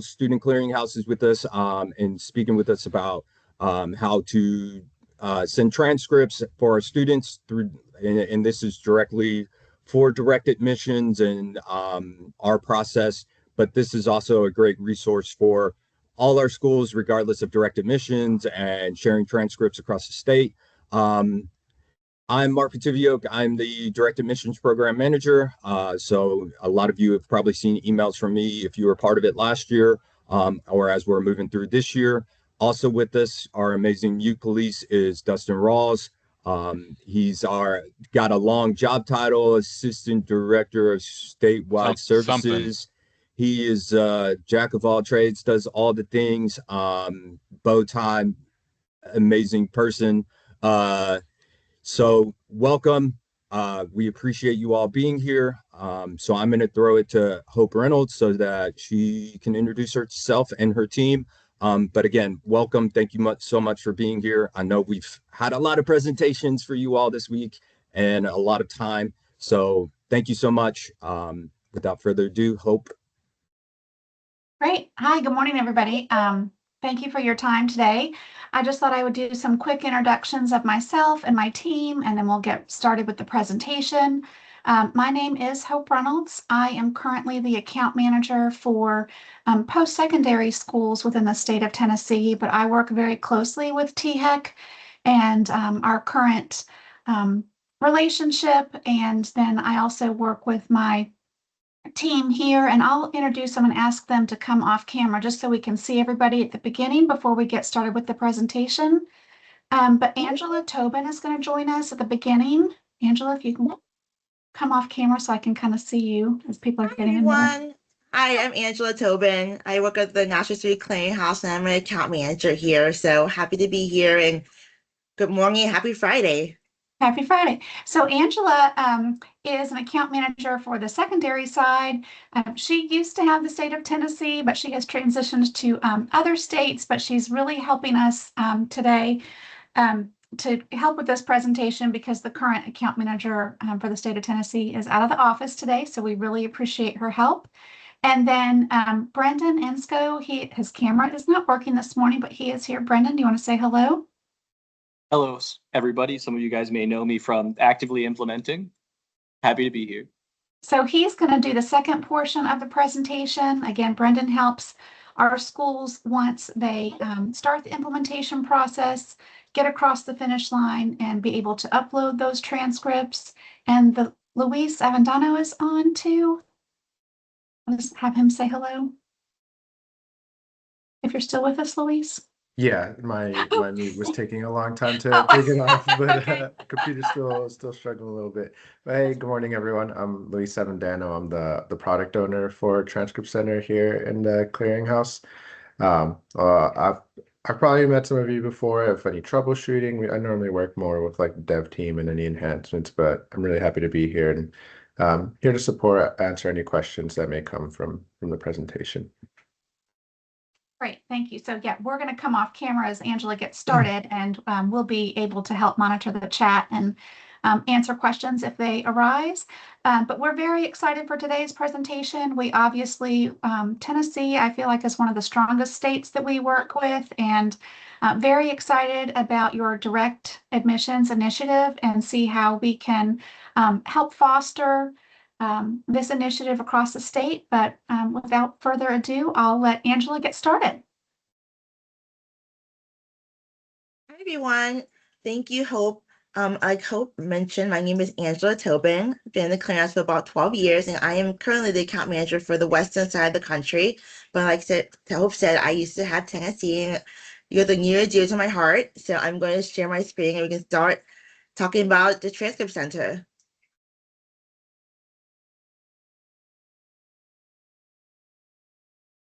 student clearinghouse is with us and speaking with us about how to send transcripts for our students through, and this is directly for direct admissions and our process. But this is also a great resource for all our schools, regardless of direct admissions and sharing transcripts across the state. Um, I'm Mark Pativio. I'm the direct admissions program manager. So a lot of you have probably seen emails from me if you were part of it last year or as we're moving through this year. Also with us, our amazing youth police is Dustin Rawls. He's got a long job title, Assistant Director of Statewide Something. Services. He is jack of all trades, does all the things, bow tie, amazing person. So welcome. We appreciate you all being here. So I'm going to throw it to Hope Reynolds so that she can introduce herself and her team. But again, welcome. Thank you so much for being here. I know we've had a lot of presentations for you all this week and a lot of time. So thank you so much. Without further ado, Hope. Great. Hi, good morning, everybody. Thank you for your time today. I just thought I would do some quick introductions of myself and my team, and then we'll get started with the presentation. My name is Hope Reynolds. I am currently the account manager for post-secondary schools within the state of Tennessee, but I work very closely with THEC and our current relationship. And then I also work with my team here, and I'll introduce them and ask them to come off camera just so we can see everybody at the beginning before we get started with the presentation. But Angela Tobin is going to join us at the beginning. Angela, if you can come off camera so I can kind of see you as people are getting in there. Hi, I'm Angela Tobin. I work at the National Street Clearinghouse and I'm an account manager here. So happy to be here and good morning and happy Friday. Happy Friday. So Angela is an account manager for the secondary side. She used to have the state of Tennessee, but she has transitioned to other states, but she's really helping us today to help with this presentation because the current account manager for the state of Tennessee is out of the office today. So we really appreciate her help. And then Brendan Ensko, his camera is not working this morning, but he is here. Brendan, do you want to say hello? Hello, everybody. Some of you guys may know me from actively implementing. Happy to be here. So he's going to do the second portion of the presentation. Again, Brendan helps our schools once they start the implementation process, get across the finish line, and be able to upload those transcripts. And Luis Avendano is on too. Let's have him say hello. If you're still with us, Luis. Yeah, my mute was taking a long time to take it off, but computer's still struggling a little bit. But hey, good morning, everyone. I'm Luis Avendano. I'm the product owner for Transcript Center here in the Clearinghouse. I've probably met some of you before. If any troubleshooting, I normally work more with like the dev team and any enhancements, but I'm really happy to be here and here to support, answer any questions that may come from the presentation. Great, thank you. So yeah, we're going to come off camera as Angela gets started, and we'll be able to help monitor the chat and answer questions if they arise. But we're very excited for today's presentation. We obviously, Tennessee, I feel like is one of the strongest states that we work with, and very excited about your direct admissions initiative and see how we can help foster this initiative across the state. But without further ado, I'll let Angela get started. Hi, everyone. Thank you, Hope. Like Hope mentioned, my name is Angela Tobin. I've been in the clearinghouse for about 12 years, and I am currently the account manager for the western side of the country. But like Hope said, I used to have Tennessee, and you're the near and dear to my heart. So I'm going to share my screen, and we can start talking about the Transcript Center.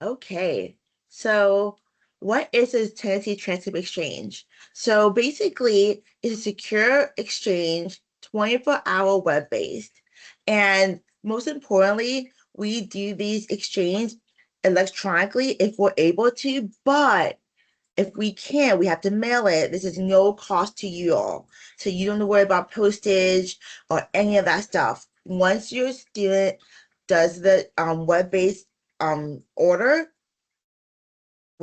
Okay, so what is a Tennessee Transcript Exchange? So basically, it's a secure exchange, 24-hour web-based. And most importantly, we do these exchange electronically if we're able to, but if we can't, we have to mail it. This is no cost to you all. So you don't have to worry about postage or any of that stuff. Once your student does the web-based order,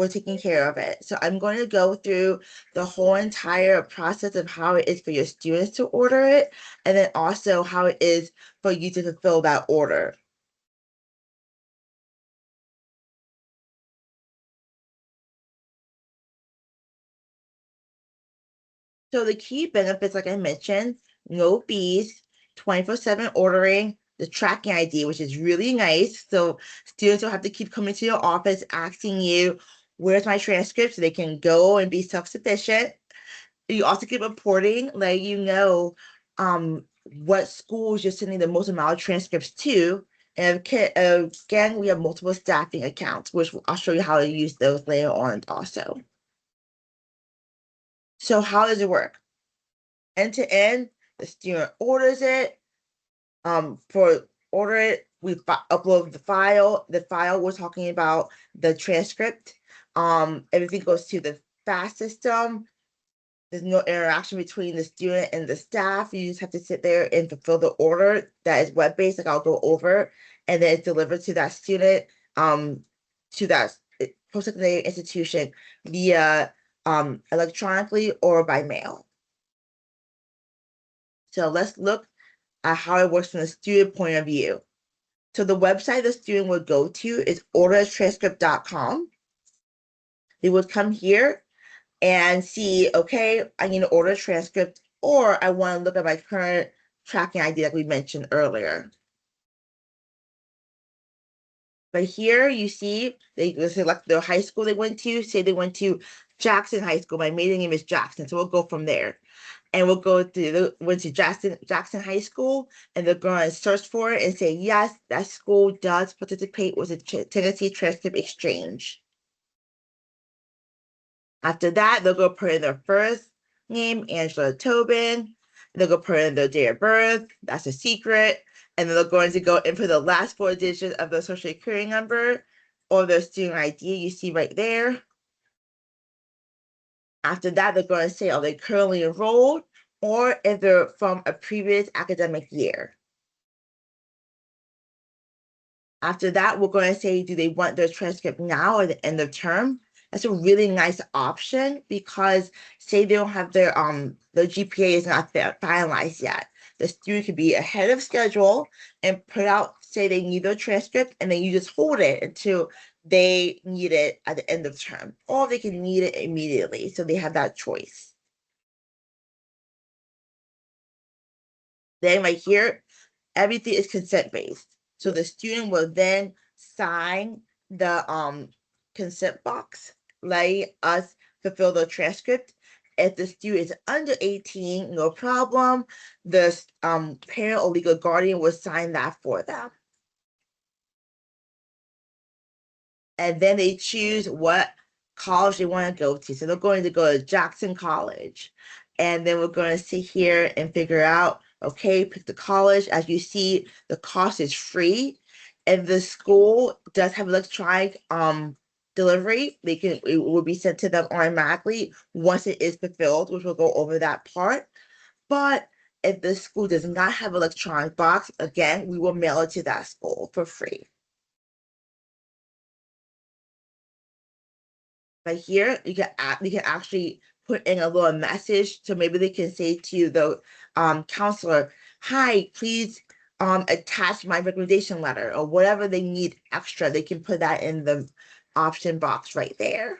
we're taking care of it. So I'm going to go through the whole entire process of how it is for your students to order it, and then also how it is for you to fulfill that order. So the key benefits, like I mentioned, no fees, 24/7 ordering, the tracking ID, which is really nice. So students don't have to keep coming to your office asking you, where's my transcript? So they can go and be self-sufficient. You also get reporting, like what schools you're sending the most amount of transcripts to. And again, we have multiple staffing accounts, which I'll show you how to use those later on also. So how does it work? End to end, the student orders it. For order it, we upload the file. The file we're talking about the transcript. Everything goes to the FAST system. There's no interaction between the student and the staff. You just have to sit there and fulfill the order that is web-based, like I'll go over, and then it's delivered to that student, to that post-secondary institution via electronically or by mail. So let's look at how it works from the student point of view. So the website the student would go to is ordertranscript.com. They would come here and see, okay, I need to order a transcript, or I want to look at my current tracking ID like we mentioned earlier. But here you see they select the high school they went to. Say they went to Jackson High School. My maiden name is Jackson, so we'll go from there. And we'll go to went to Jackson High School, and they're going to search for it and say, yes, that school does participate with the Tennessee Transcript Exchange. After that, they'll go put in their first name, Angela Tobin. They'll go put in their date of birth. That's a secret. And then they're going to go input the last 4 digits of the social security number or their student ID you see right there. After that, they're going to say, are they currently enrolled or if they're from a previous academic year. After that, we're going to say, do they want their transcript now or the end of term? That's a really nice option because say they don't have their GPA is not finalized yet. The student could be ahead of schedule and put out, say they need their transcript, and then you just hold it until they need it at the end of term, or they can need it immediately. So they have that choice. Then right here, everything is consent-based. So the student will then sign the consent box, letting us fulfill the transcript. If the student is under 18, no problem. The parent or legal guardian will sign that for them. And then they choose what college they want to go to. So they're going to go to Jackson College. And then we're going to sit here and figure out, okay, pick the college. As you see, the cost is free. And the school does have electronic delivery. It will be sent to them automatically once it is fulfilled, which we'll go over that part. But if the school does not have electronic box, again, we will mail it to that school for free. Right here, you can actually put in a little message. So maybe they can say to the counselor, hi, please attach my recommendation letter or whatever they need extra. They can put that in the option box right there.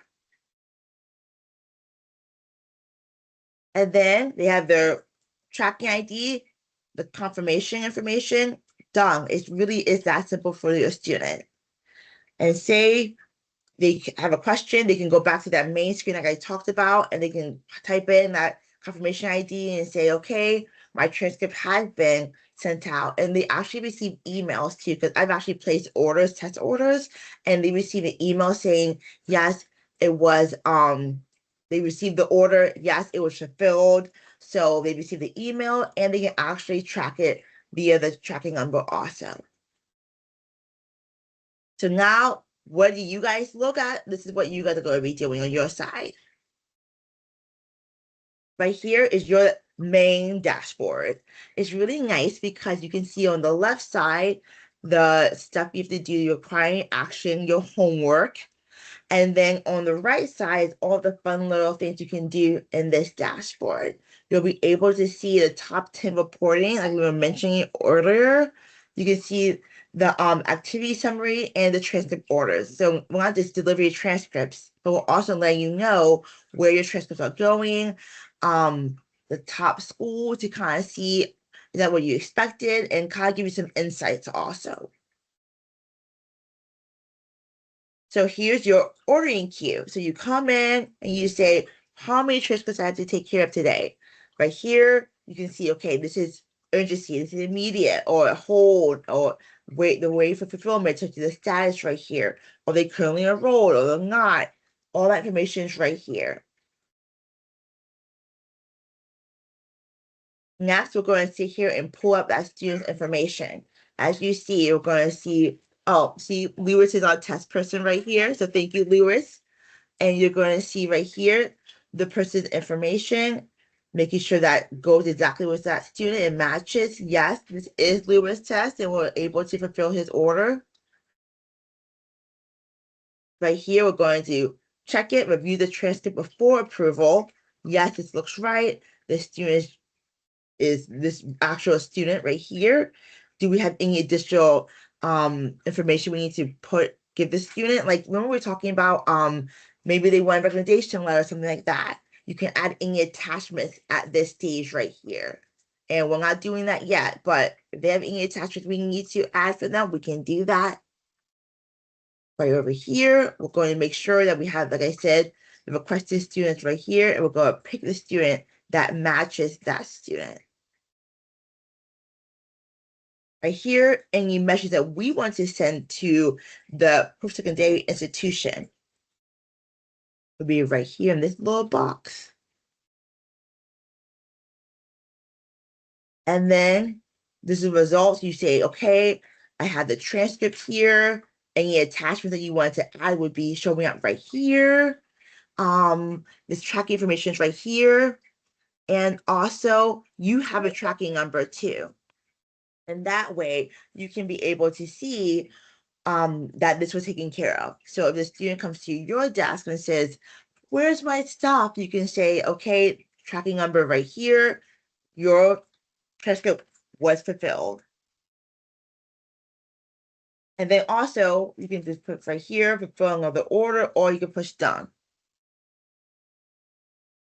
And then they have their tracking ID, the confirmation information, done. It really is that simple for your student. And say they have a question, they can go back to that main screen like I talked about, and they can type in that confirmation ID and say, okay, my transcript has been sent out. And they actually receive emails too, because I've actually placed orders, test orders, and they receive an email saying, yes, it was, they received the order, yes, it was fulfilled. So they received the email and they can actually track it via the tracking number also. So now, what do you guys look at? This is what you guys are going to be doing on your side. Right here is your main dashboard. It's really nice because you can see on the left side, the stuff you have to do, your primary action, your homework. And then on the right side, all the fun little things you can do in this dashboard. You'll be able to see the top 10 reporting, like we were mentioning earlier. You can see the activity summary and the transcript orders. So we're not just delivering transcripts, but we're also letting you know where your transcripts are going, the top school to kind of see is that what you expected, and kind of give you some insights also. So here's your ordering queue. So you come in and you say, how many transcripts I have to take care of today? Right here, you can see, okay, this is urgency, this is immediate, or a hold, or wait for fulfillment, such as the status right here. Are they currently enrolled or they're not? All that information is right here. Next, we're going to sit here and pull up that student's information. As you see, we're going to see, oh, see, Lewis is our test person right here. So thank you, Lewis. And you're going to see right here, the person's information, making sure that goes exactly with that student and matches. Yes, this is Lewis' test and we're able to fulfill his order. Right here, we're going to check it, review the transcript before approval. Yes, this looks right. The student is this actual student right here. Do we have any additional information we need to give the student? Like, remember we were talking about maybe they want a recommendation letter or something like that. You can add any attachments at this stage right here. And we're not doing that yet, but if they have any attachments we need to add for them, we can do that. Right over here, we're going to make sure that we have, like I said, the requested students right here, and we're going to pick the student that matches that student. Right here, any message that we want to send to the post-secondary institution will be right here in this little box. And then this is the results. You say, okay, I have the transcript here. Any attachment that you want to add would be showing up right here. This tracking information is right here. And also you have a tracking number too. And that way you can be able to see that this was taken care of. So if the student comes to your desk and says, where's my stuff? You can say, okay, tracking number right here, your transcript was fulfilled. And then also you can just put right here, fulfilling of the order, or you can push done.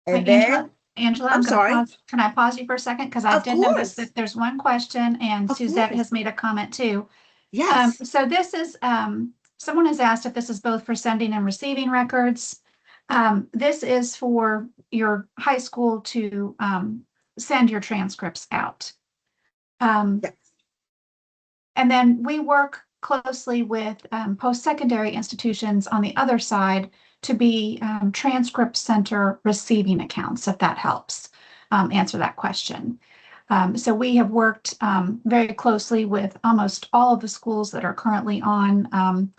And Wait, then, Angela, I'm I'm gonna sorry. pause. Can I pause you for a second? Because I Of did notice course. that there's one question and Of Suzette course. has made a comment too. Yes. So this is, someone has asked if this is both for sending and receiving records. This is for your high school to send your transcripts out. Yes. And then we work closely with post-secondary institutions on the other side to be transcript center receiving accounts, if that helps answer that question. So we have worked very closely with almost all of the schools that are currently on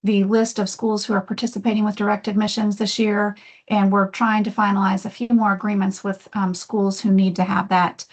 the list of schools who are participating with direct admissions this year. And we're trying to finalize a few more agreements with schools who need to have that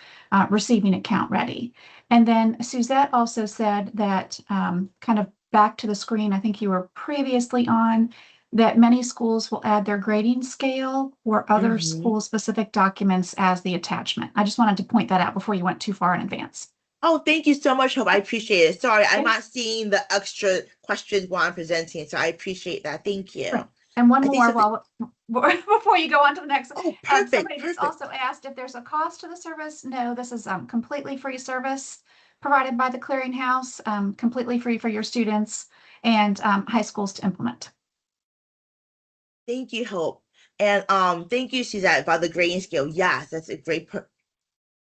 receiving account ready. And then Suzette also said that kind of back to the screen, I think you were previously on, that many schools will add their grading scale or other school-specific documents as the attachment. I just wanted to point that out before you went too far in advance. Oh, thank you so much, Hope. I appreciate it. Sorry, I'm not seeing the extra questions while I'm presenting, so I appreciate that. Thank you. Right. And one I think more something- before you go on to the next. Oh, perfect, Somebody just perfect. also asked if there's a cost to the service. No, this is completely free service provided by the clearinghouse, completely free for your students and high schools to implement. Thank you, Hope. And thank you, Suzette, about the grading scale. Yes, that's a great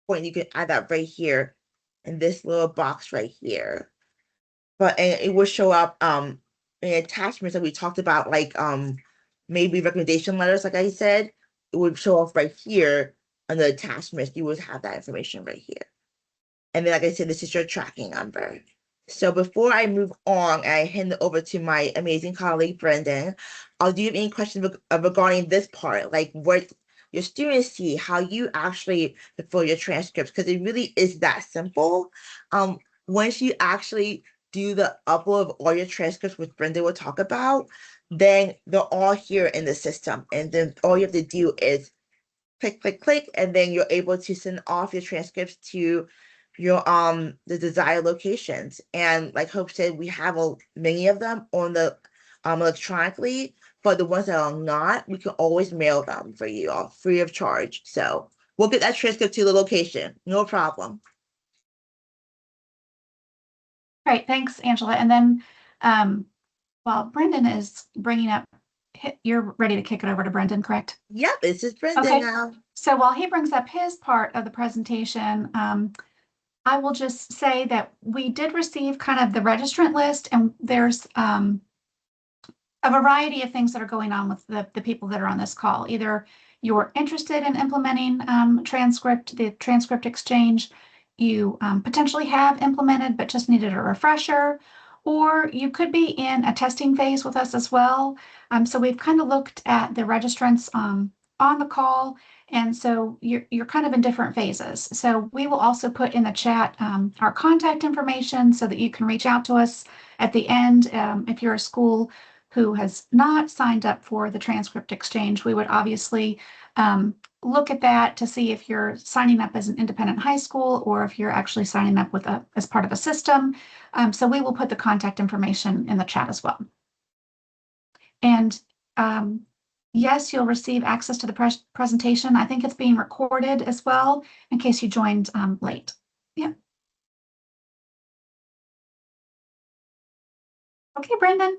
point. You can add that right here in this little box right here. But and it will show up in attachments that we talked about, like maybe recommendation letters, like I said, it would show off right here on the attachments. You would have that information right here. And then, like I said, this is your tracking number. So before I move on, I hand it over to my amazing colleague, Brendan. Do you have any questions regarding this part? Like what your students see, how you actually fulfill your transcripts, because it really is that simple. Once you actually do the upload of all your transcripts, which Brendan will talk about, then they're all here in the system. And then all you have to do is click, click, click, and then you're able to send off your transcripts to your the desired locations. And like Hope said, we have many of them on the electronically, but the ones that are not, we can always mail them for you all free of charge. So we'll get that transcript to the location, no problem. Great, thanks, Angela. And then while Brendan is bringing up, you're ready to kick it over to Brendan, correct? Yep, this is Brendan Okay. now. So while he brings up his part of the presentation, I will just say that we did receive kind of the registrant list, and there's a variety of things that are going on with the people that are on this call. Either you're interested in implementing the transcript exchange, you potentially have implemented but just needed a refresher, or you could be in a testing phase with us as well. So we've kind of looked at the registrants on the call, and so you're kind of in different phases. So we will also put in the chat our contact information so that you can reach out to us at the end. If you're a school who has not signed up for the transcript exchange, we would obviously look at that to see if you're signing up as an independent high school or if you're actually signing up as part of a system. So we will put the contact information in the chat as well. And yes, you'll receive access to the presentation. I think it's being recorded as well in case you joined late. Yeah. Okay, Brendan.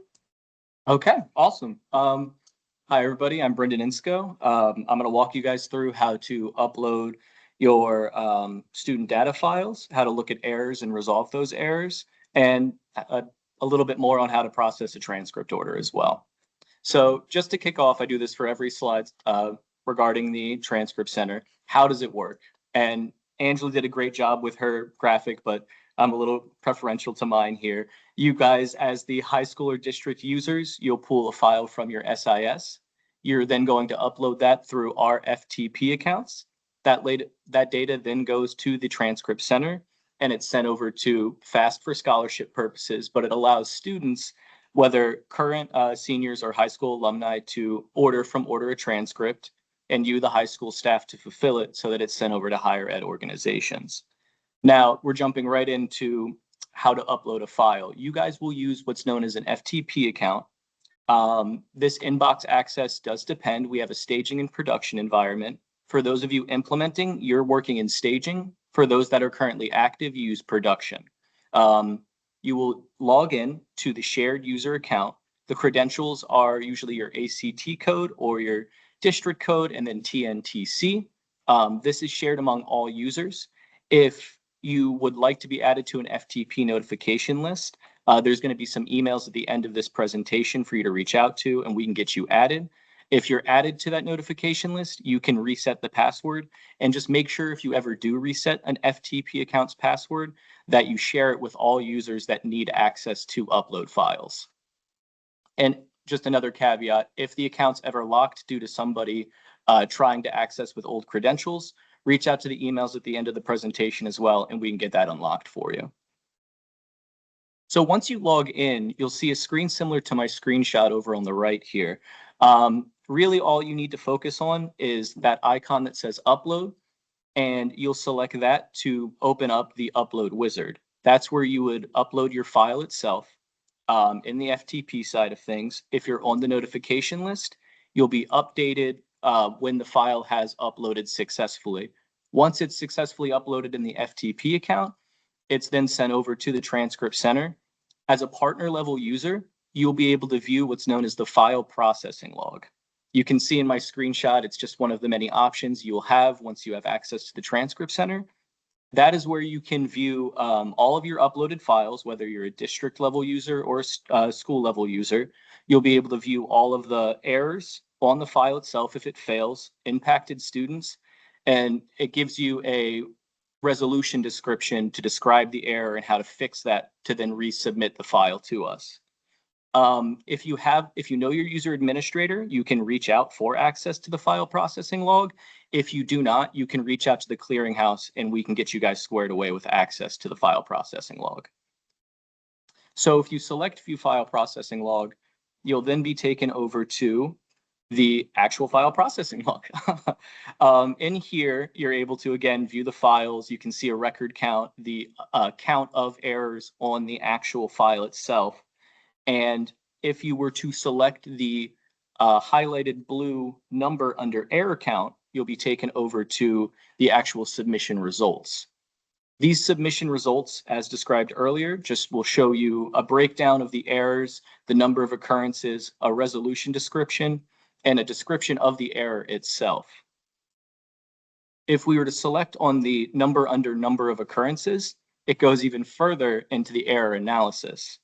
Okay, awesome. Hi, everybody. I'm Brendan Insco. I'm going to walk you guys through how to upload your student data files, how to look at errors and resolve those errors, and a little bit more on how to process a transcript order as well. So just to kick off, I do this for every slide regarding the Transcript Center. How does it work? And Angela did a great job with her graphic, but I'm a little preferential to mine here. You guys, as the high school or district users, you'll pull a file from your SIS. You're then going to upload that through our FTP accounts. That data then goes to the Transcript Center, and it's sent over to FAST for scholarship purposes, but it allows students, whether current seniors or high school alumni, to order a transcript, and you, the high school staff, to fulfill it so that it's sent over to higher ed organizations. Now, we're jumping right into how to upload a file. You guys will use what's known as an FTP account. This inbox access does depend. We have a staging and production environment. For those of you implementing, you're working in staging. For those that are currently active, you use production. You will log in to the shared user account. The credentials are usually your ACT code or your district code, and then TNTC. This is shared among all users. If you would like to be added to an FTP notification list, there's going to be some emails at the end of this presentation for you to reach out to, and we can get you added. If you're added to that notification list, you can reset the password, and just make sure if you ever do reset an FTP account's password that you share it with all users that need access to upload files. And just another caveat, if the account's ever locked due to somebody trying to access with old credentials, reach out to the emails at the end of the presentation as well, and we can get that unlocked for you. So once you log in, you'll see a screen similar to my screenshot over on the right here. Really, all you need to focus on is that icon that says upload, and you'll select that to open up the upload wizard. That's where you would upload your file itself. In the FTP side of things, if you're on the notification list, you'll be updated when the file has uploaded successfully. Once it's successfully uploaded in the FTP account, it's then sent over to the Transcript Center. As a partner level user, you'll be able to view what's known as the file processing log. You can see in my screenshot, it's just one of the many options you'll have once you have access to the Transcript Center. That is where you can view all of your uploaded files, whether you're a district level user or a school level user. You'll be able to view all of the errors on the file itself if it fails, impacted students, and it gives you a resolution description to describe the error and how to fix that to then resubmit the file to us. If you know your user administrator, you can reach out for access to the file processing log. If you do not, you can reach out to the clearinghouse and we can get you guys squared away with access to the file processing log. So if you select view file processing log, you'll then be taken over to the actual file processing log. In here, you're able to, again, view the files. You can see a record count, the count of errors on the actual file itself. And if you were to select the highlighted blue number under error count, you'll be taken over to the actual submission results. These submission results, as described earlier, just will show you a breakdown of the errors, the number of occurrences, a resolution description, and a description of the error itself. If we were to select on the number under number of occurrences, it goes even further into the error analysis.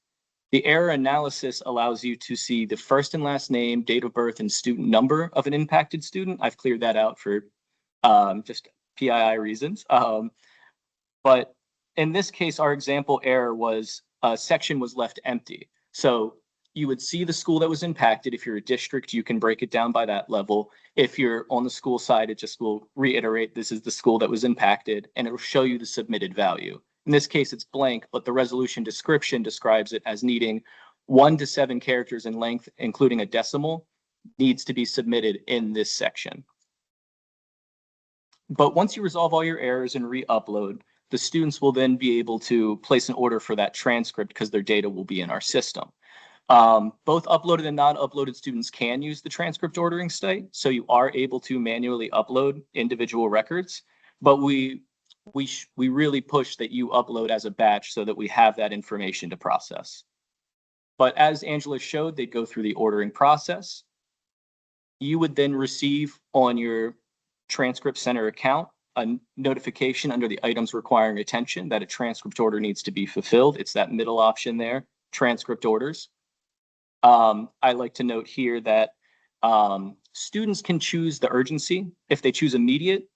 The error analysis allows you to see the first and last name, date of birth, and student number of an impacted student. I've cleared that out for just PII reasons. But in this case, our example error was a section was left empty. So you would see the school that was impacted. If you're a district, you can break it down by that level. If you're on the school side, it just will reiterate this is the school that was impacted, and it will show you the submitted value. In this case, it's blank, but the resolution description describes it as needing 1 to 7 characters in length, including a decimal, needs to be submitted in this section. But once you resolve all your errors and re-upload, the students will then be able to place an order for that transcript because their data will be in our system. Both uploaded and non-uploaded students can use the transcript ordering site, so you are able to manually upload individual records, but we really push that you upload as a batch so that we have that information to process. But as Angela showed, they'd go through the ordering process. You would then receive on your Transcript Center account a notification under the items requiring attention that a transcript order needs to be fulfilled. It's that middle option there, transcript orders. I like to note here that students can choose the urgency. If they choose immediate,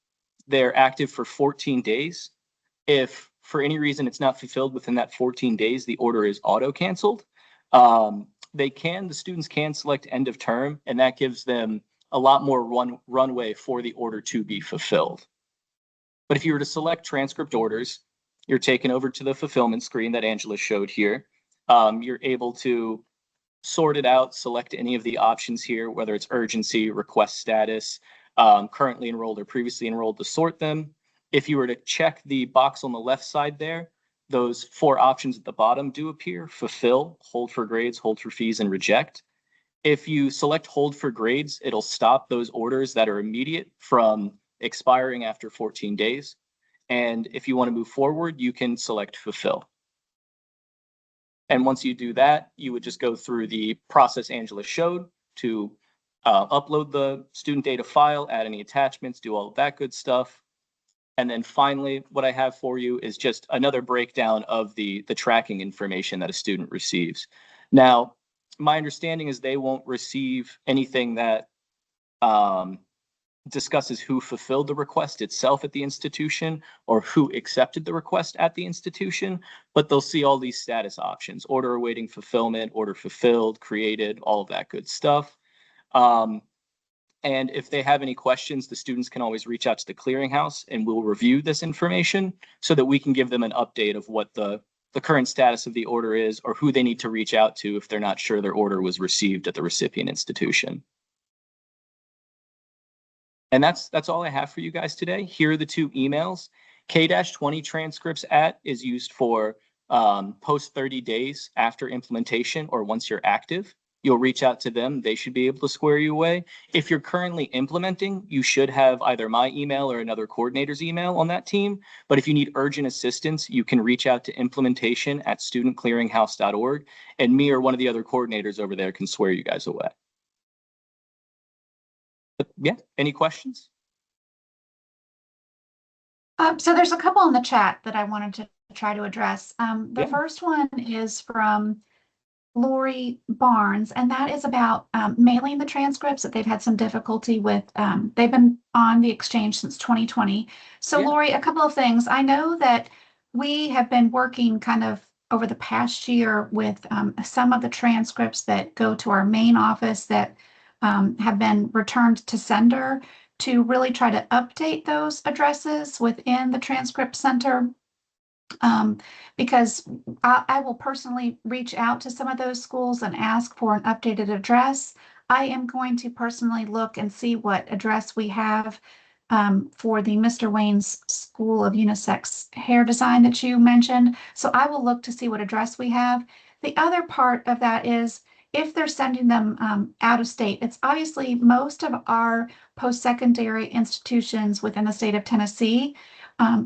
they're active for 14 days. If for any reason it's not fulfilled within that 14 days, the order is auto-canceled. The students can select end of term, and that gives them a lot more runway for the order to be fulfilled. But if you were to select transcript orders, you're taken over to the fulfillment screen that Angela showed here. You're able to sort it out, select any of the options here, whether it's urgency, request status, currently enrolled or previously enrolled, to sort them. If you were to check the box on the left side there, those 4 options at the bottom do appear: fulfill, hold for grades, hold for fees, and reject. If you select hold for grades, it'll stop those orders that are immediate from expiring after 14 days. And if you want to move forward, you can select fulfill. And once you do that, you would just go through the process Angela showed to upload the student data file, add any attachments, do all of that good stuff. And then finally, what I have for you is just another breakdown of the tracking information that a student receives. Now, my understanding is they won't receive anything that discusses who fulfilled the request itself at the institution or who accepted the request at the institution, but they'll see all these status options: order awaiting fulfillment, order fulfilled, created, all of that good stuff. And if they have any questions, the students can always reach out to the clearinghouse and we'll review this information so that we can give them an update of what the current status of the order is, or who they need to reach out to if they're not sure their order was received at the recipient institution. And that's all I have for you guys today. Here are the 2 emails. K-20 transcripts at is used for post 30 days after implementation or once you're active. You'll reach out to them. They should be able to square you away. If you're currently implementing, you should have either my email or another coordinator's email on that team. But if you need urgent assistance, you can reach out to implementation@studentclearinghouse.org, and me or one of the other coordinators over there can square you guys away. But yeah, any questions? So there's a couple in the chat that I wanted to try to address. The Yeah. first one is from Lori Barnes, and that is about mailing the transcripts that they've had some difficulty with. They've been on the exchange since 2020. So Yeah. Lori, a couple of things. I know that we have been working kind of over the past year with some of the transcripts that go to our main office that have been returned to sender, to really try to update those addresses within the transcript center. because I will personally reach out to some of those schools and ask for an updated address. I am going to personally look and see what address we have for the Mr. Wayne's School of Unisex Hair Design that you mentioned. So I will look to see what address we have. The other part of that is if they're sending them out of state, it's obviously most of our post-secondary institutions within the state of Tennessee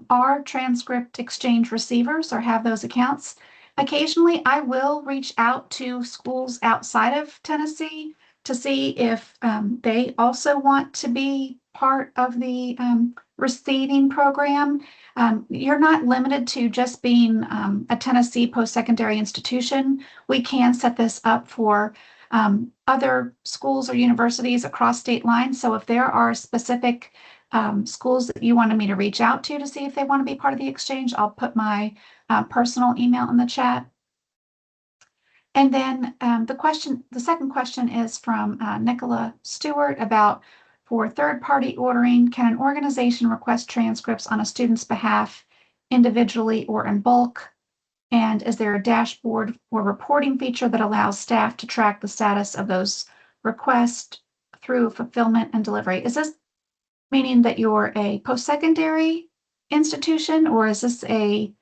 are transcript exchange receivers or have those accounts. Occasionally, I will reach out to schools outside of Tennessee to see if they also want to be part of the receiving program. You're not limited to just being a Tennessee post-secondary institution. We can set this up for other schools or universities across state lines. So if there are specific schools that you wanted me to reach out to see if they want to be part of the exchange, I'll put my personal email in the chat. And then the second question is from Nicola Stewart about for third-party ordering, can an organization request transcripts on a student's behalf individually or in bulk? And is there a dashboard or reporting feature that allows staff to track the status of those requests through fulfillment and delivery? Is this meaning that you're a post-secondary institution, or is this a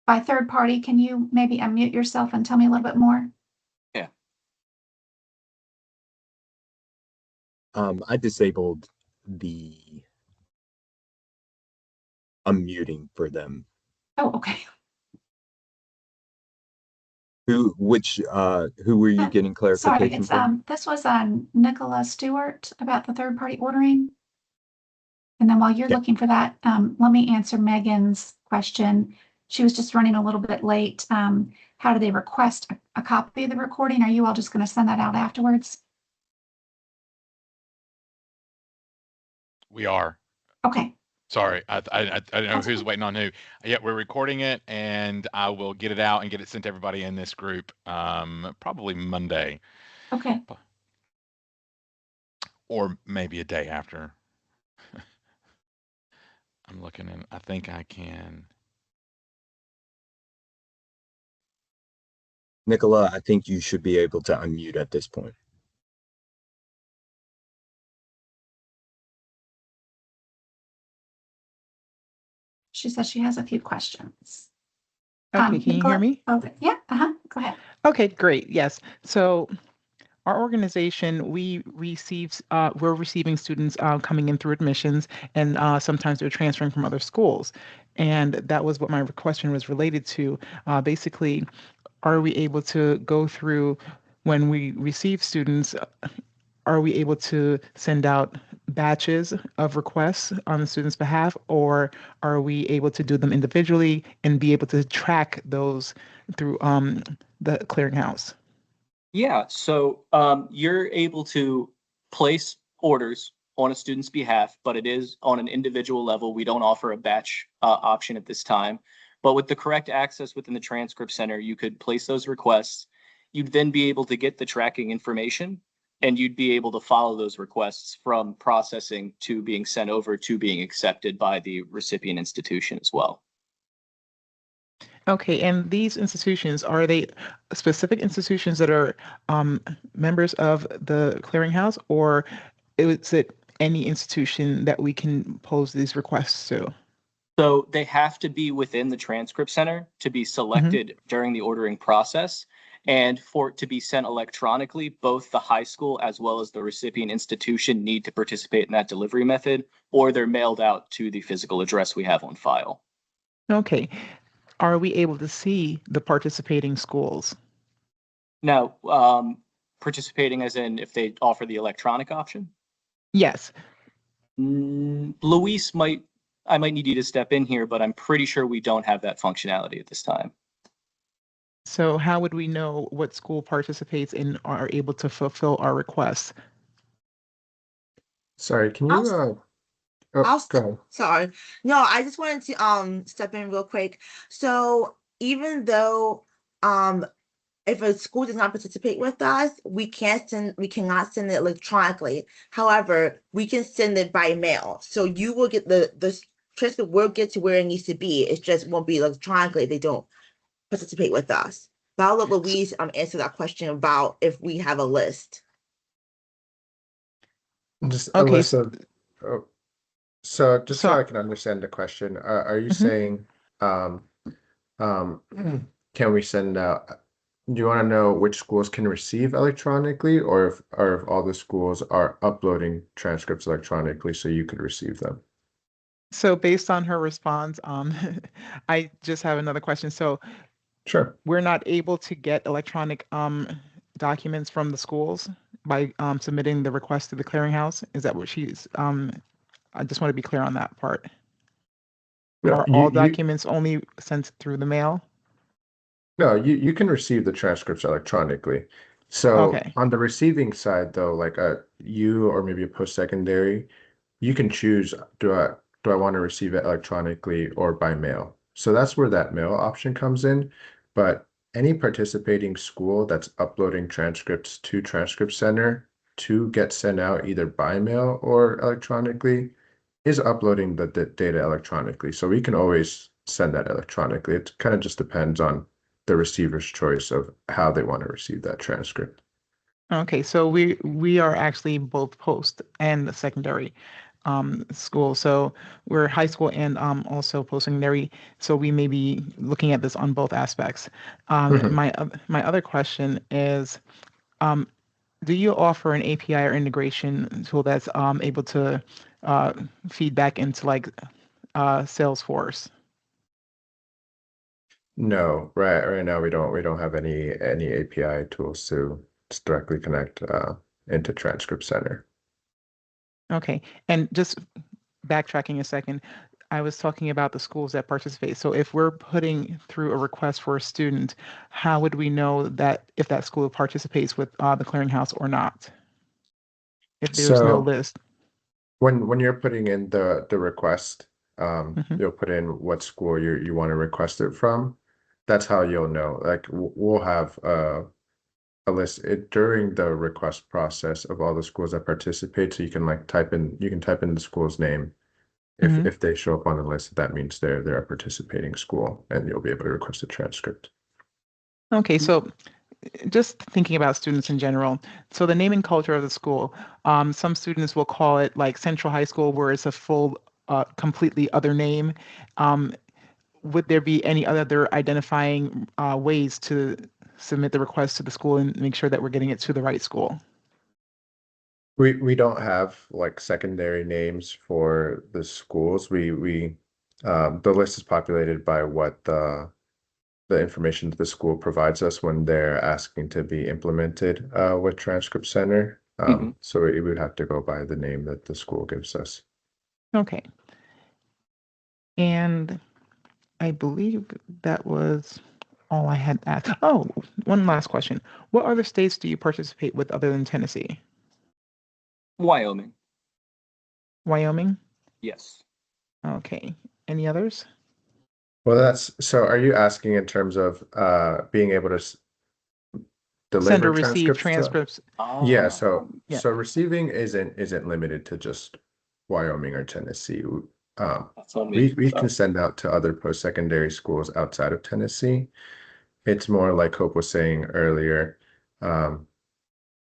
by third party? Can you maybe unmute yourself and tell me a little bit more? Yeah. I disabled the unmuting for them. Oh, okay. Who were you getting Sorry, clarification it's from? this was Nicola Stewart about the third party ordering. And then while you're Yeah. looking for that, let me answer Megan's question. She was just running a little bit late. How do they request a copy of the recording? Are you all just going to send that out afterwards? We are. Okay. Sorry, I don't know That's who's okay. waiting on who. Yeah, we're recording it, and I will get it out and get it sent to everybody in this group, probably Monday Okay. or maybe a day after. I'm looking and I think I can. Nicola, I think you should be able to unmute at this point. She says she has a few questions. Okay, can you hear me? Okay. Yeah. Go ahead. Okay, great. Yes. So our organization, we're receiving students coming in through admissions, and sometimes they're transferring from other schools. And that was what my question was related to. Basically, are we able to go through when we receive students? Are we able to send out batches of requests on the student's behalf, or are we able to do them individually and be able to track those through the clearinghouse? Yeah, so you're able to place orders on a student's behalf, but it is on an individual level. We don't offer a batch option at this time. But with the correct access within the Transcript Center, you could place those requests. You'd then be able to get the tracking information, and you'd be able to follow those requests from processing to being sent over to being accepted by the recipient institution as well. Okay, and these institutions, are they specific institutions that are members of the clearinghouse, or is it any institution that we can pose these requests to? So they have to be within the Transcript Center to be selected during the ordering process. And for it to be sent electronically, both the high school as well as the recipient institution need to participate in that delivery method, or they're mailed out to the physical address we have on file. Okay. Are we able to see the participating schools? Now, participating as in if they offer the electronic option? Yes. Luis I might need you to step in here, but I'm pretty sure we don't have that functionality at this time. So how would we know what school participates and are able to fulfill our requests? Sorry, can you oh, go ahead. Sorry. No, I just wanted to step in real quick. So even though if a school does not participate with us, we cannot send it electronically. However, we can send it by mail. So you will get the transcript will get to where it needs to be. It just won't be electronically if they don't participate with us. But I'll let Louise answer that question about if we have a list. Just a Okay. list of, oh, so just so So, I can understand the question, are you Mhm. saying, can we send out, do you want to know which schools can receive electronically, or if all the schools are uploading transcripts electronically so you could receive them? so based on her response, I just have another question. So Sure. we're not able to get electronic documents from the schools by submitting the request to the clearinghouse. Is that what she's? I just want to be clear on that part. No, Are all documents only sent through the mail? No, you can receive the transcripts electronically. So Okay. on the receiving side, though, like you or maybe a post-secondary, you can choose, do I want to receive it electronically or by mail? So that's where that mail option comes in. But any participating school that's uploading transcripts to Transcript Center to get sent out either by mail or electronically is uploading the data electronically. So we can always send that electronically. It kind of just depends on the receiver's choice of how they want to receive that transcript. Okay, so we are actually both post and secondary school. So we're high school and also post-secondary. So we may be looking at this on both aspects. Mhm. My other question is, do you offer an API or integration tool that's able to feed back into like Salesforce? No, right now we don't have any API tools to directly connect into Transcript Center. Okay, and just backtracking a second, I was talking about the schools that participate. So if we're putting through a request for a student, how would we know that if that school participates with the clearinghouse or not? If there's no So list. when you're putting in the request, Mhm. you'll put in what school you want to request it from. That's how you'll know. Like we'll have a list during the request process of all the schools that participate. So you can type in the school's name. Mhm. If they show up on the list, that means they're a participating school, and you'll be able to request a transcript. Okay, so just thinking about students in general. So the naming culture of the school, some students will call it like Central High School, where it's a full, completely other name. Um, would there be any other identifying ways to submit the request to the school and make sure that we're getting it to the right school? We don't have like secondary names for the schools. We the list is populated by what the information that the school provides us when they're asking to be implemented with Transcript Center. So it would have to go by the name that the school gives us. Okay. And I believe that was all I had asked. Oh, one last question. What other states do you participate with other than Tennessee? Wyoming. Wyoming? Yes. Okay. Any others? Well, so are you asking in terms of being able to Send deliver or receive transcripts to? transcripts. Yeah, Yeah. so receiving isn't limited to just Wyoming or Tennessee. That's on me. We can send out to other post-secondary schools outside of Tennessee. It's more like Hope was saying earlier,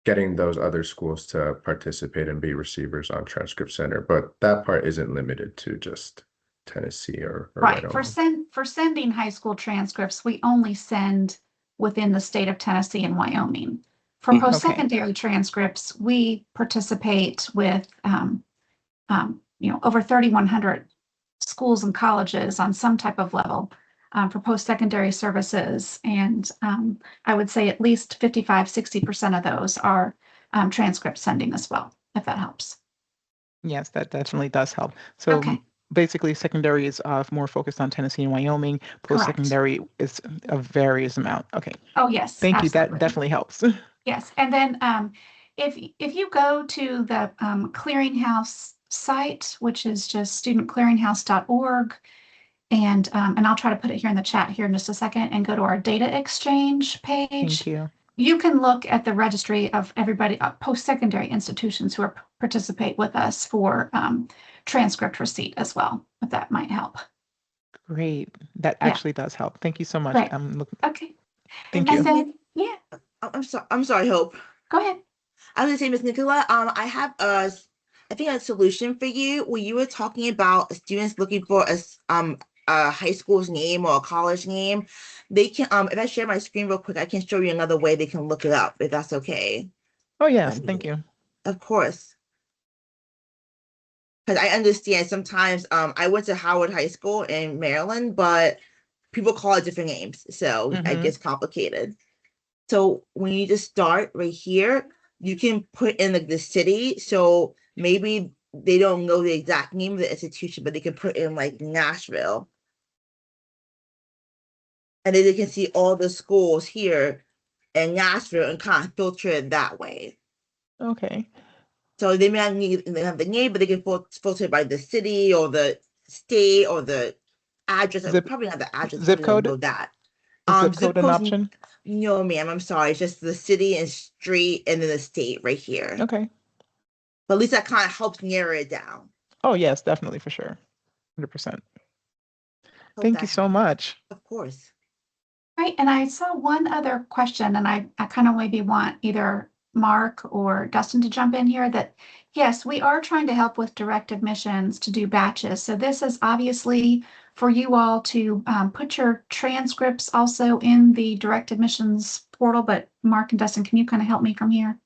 getting those other schools to participate and be receivers on Transcript Center, but that part isn't limited to just Tennessee or Right. Wyoming. For sending high school transcripts, we only send within the state of Tennessee and Wyoming. For Mhm. Okay. post-secondary transcripts, we participate with over 3,100 schools and colleges on some type of level for post-secondary services. And I would say at least 55, 60% of those are transcript sending as well, if that helps. Yes, that definitely does help. So Okay. basically, secondary is more focused on Tennessee and Wyoming. Post-secondary is a various amount. Okay. Oh, yes. Thank you. Absolutely. That definitely helps. Yes, and then if you go to the clearinghouse site, which is just studentclearinghouse.org, and I'll try to put it here in the chat here in just a second, and go to our data exchange Thank page. you. you can look at the registry of everybody, post-secondary institutions who are participate with us for transcript receipt as well, if that might help. Great. That Yeah. actually does help. Thank you so much. Great. Look, Okay. thank And you. then, yeah, I'm sorry, Hope. go ahead. I was gonna say, Miss Nicola, I have I think a solution for you when you were talking about students looking for a high school's name or a college name. They can if I share my screen real quick, I can show you another way they can look it up if that's okay. Oh, yes. Let me- Thank you. Of course. Because I understand sometimes I went to Howard High School in Maryland, but people call it different names, so it Mhm. gets complicated. So when you just start right here, you can put in the city. So maybe they don't know the exact name of the institution, but they can put in like Nashville. And then they can see all the schools here in Nashville and kind of filter it that way. Okay. So they may not need they have the name, but they can filter it by the city or the state or the address. Zip Probably not the address. zip Probably don't code? know that. Is zip Zip code an codes. option? No, ma'am. I'm sorry. It's just the city and street and then the state right here. Okay. But at least that kind of helps narrow it down. Oh, yes, definitely for sure. 100%. Hope Thank that you so helps. much. Of course. Right, and I saw one other question, and I kind of maybe want either Mark or Dustin to jump in here that, yes, we are trying to help with direct admissions to do batches. So this is obviously for you all to put your transcripts also in the direct admissions portal, but Mark and Dustin, can you kind of help me from here?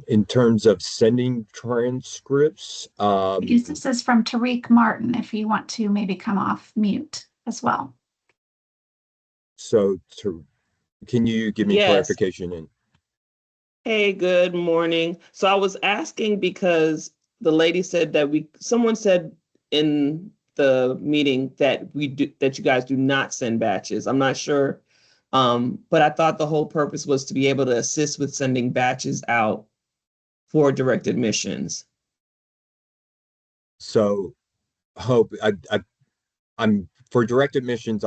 In terms of sending transcripts, Because this is from Tariq Martin, if you want to maybe come off mute as well. so can you give me Yes. clarification? And Hey, good morning. So I was asking because the lady said that someone said in the meeting that that you guys do not send batches. I'm not sure. But I thought the whole purpose was to be able to assist with sending batches out for direct admissions. so Hope, I'm for direct admissions.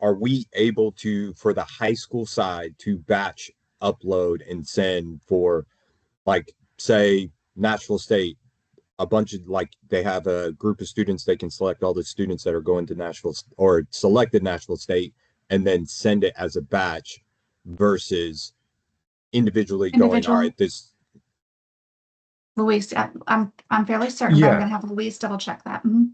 Are we able to, for the high school side, to batch upload and send for, like, say, Nashville State, a bunch of, like, they have a group of students, they can select all the students that are going to Nashville or selected Nashville State and then send it as a batch versus individually going, all Individual. right, this. Louise, I'm fairly certain, but I'm Yeah. gonna have Louise double check that. Mhm.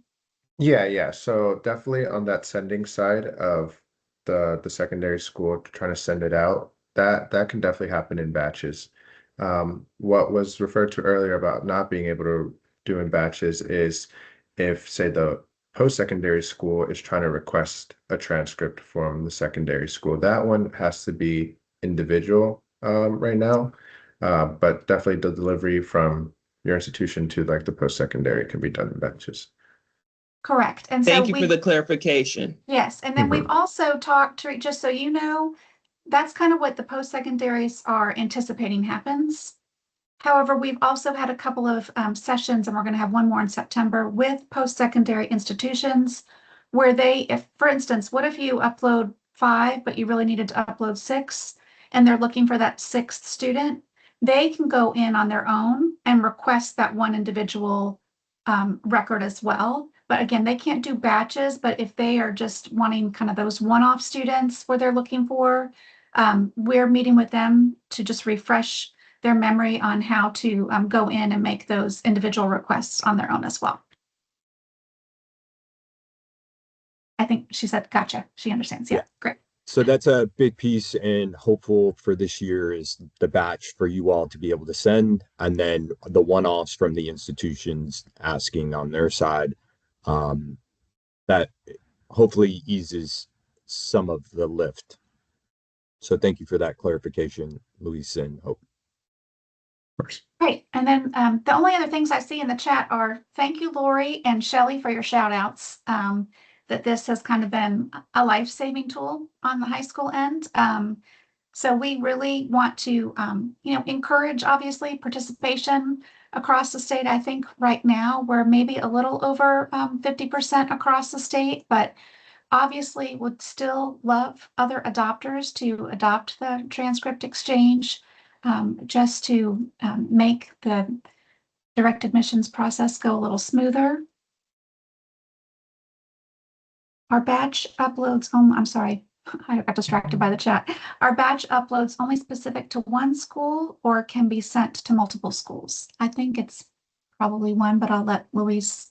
Yeah. So definitely on that sending side of the secondary school trying to send it out, that can definitely happen in batches. What was referred to earlier about not being able to do in batches is if, say, the post-secondary school is trying to request a transcript from the secondary school, that one has to be individual right now. But definitely the delivery from your institution to like the post-secondary can be done in batches. Correct. And so Thank you for the clarification. yes, and then we've also talked to, just so you know, that's kind of what the post-secondaries are anticipating happens. However, we've also had a couple of sessions, and we're going to have one more in September with post-secondary institutions where they, if, for instance, what if you upload 5, but you really needed to upload 6, and they're looking for that 6th student, they can go in on their own and request that one individual record as well. But again, they can't do batches, but if they are just wanting kind of those one-off students where they're looking for, we're meeting with them to just refresh their memory on how to go in and make those individual requests on their own as well. I think she said, gotcha. She understands. Yeah, great. So that's a big piece and hopeful for this year is the batch for you all to be able to send, and then the one-offs from the institutions asking on their side. That hopefully eases some of the lift. So thank you for that clarification, Luis and Hope. Of course. Great. And then the only other things I see in the chat are thank you, Lori and Shelley, for your shout outs. That this has kind of been a life-saving tool on the high school end. So we really want to, encourage obviously participation across the state. I think right now we're maybe a little over 50% across the state, but obviously would still love other adopters to adopt the transcript exchange, just to make the direct admissions process go a little smoother. Our batch uploads, I'm sorry, I got distracted by the chat. Are batch uploads only specific to one school or can be sent to multiple schools? I think it's probably one, but I'll let Louise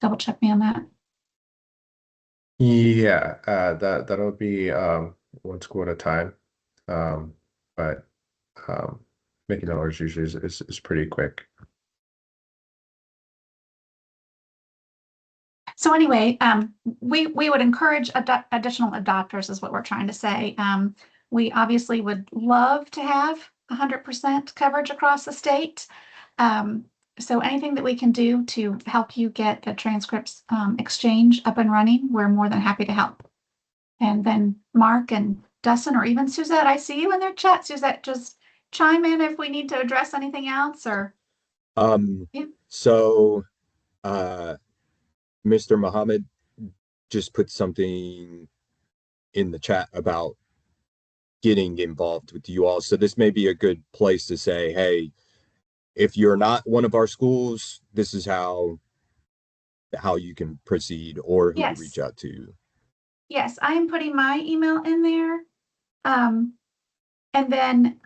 double check me on that. Yeah, that'll be one school at a time. But making orders usually is pretty quick. So anyway, we would encourage additional adopters is what we're trying to say. We obviously would love to have 100% coverage across the state. So anything that we can do to help you get the transcripts exchange up and running, we're more than happy to help. And then Mark and Dustin, or even Suzette, I see you in their chat. Suzette, just chime in if we need to address anything else or. Yeah. So Mr. Muhammad just put something in the chat about getting involved with you all. So this may be a good place to say, hey, if you're not one of our schools, this is how you can proceed or who to reach out to. Yes, I am putting my email in there. And then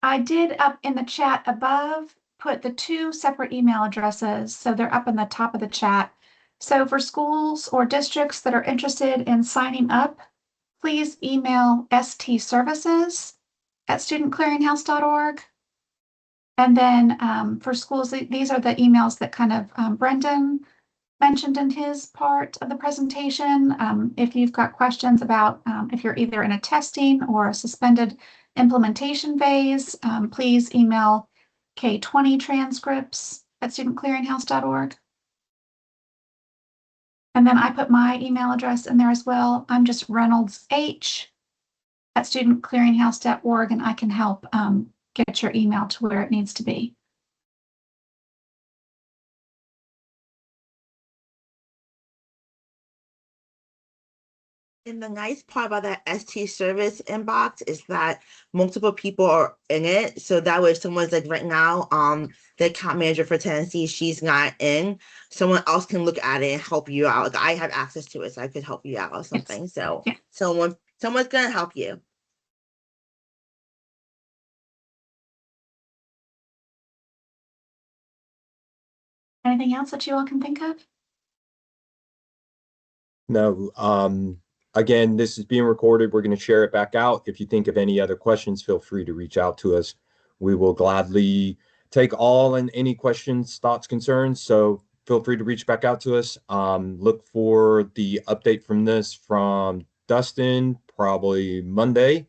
I did up in the chat above put the 2 separate email addresses. So they're up in the top of the chat. So for schools or districts that are interested in signing up, please email stservices@studentclearinghouse.org. And then for schools, these are the emails that kind of Brendan mentioned in his part of the presentation. If you've got questions about if you're either in a testing or a suspended implementation phase, please email K20transcripts@studentclearinghouse.org. And then I put my email address in there as well. I'm just reynolds.h@studentclearinghouse.org, and I can help get your email to where it needs to be. And the nice part about that ST service inbox is that multiple people are in it. So that way, if someone's like right now, the account manager for Tennessee, she's not in, someone else can look at it and help you out. Like I have access to it, so I could help you out or something. Yes. So Yeah. someone's gonna help you. Anything else that you all can think of? No, again, this is being recorded. We're going to share it back out. If you think of any other questions, feel free to reach out to us. We will gladly take all and any questions, thoughts, concerns. So feel free to reach back out to us. Look for the update from this from Dustin, probably Monday.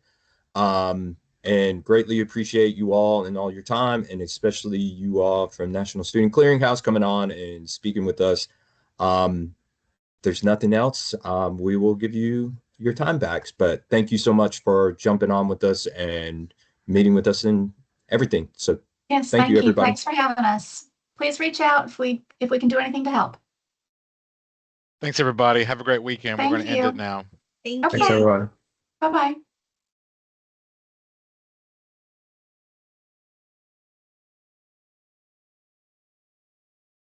And greatly appreciate you all and all your time, and especially you all from National Student Clearinghouse coming on and speaking with us. There's nothing else. We will give you your time backs, but thank you so much for jumping on with us and meeting with us and everything. So yes, thank you, everybody. Thanks for having us. Please reach out if we can do anything to help. Thanks, everybody. Have a great weekend. We're going to end you. it now. Thank Okay. Thanks, everyone. Bye-bye.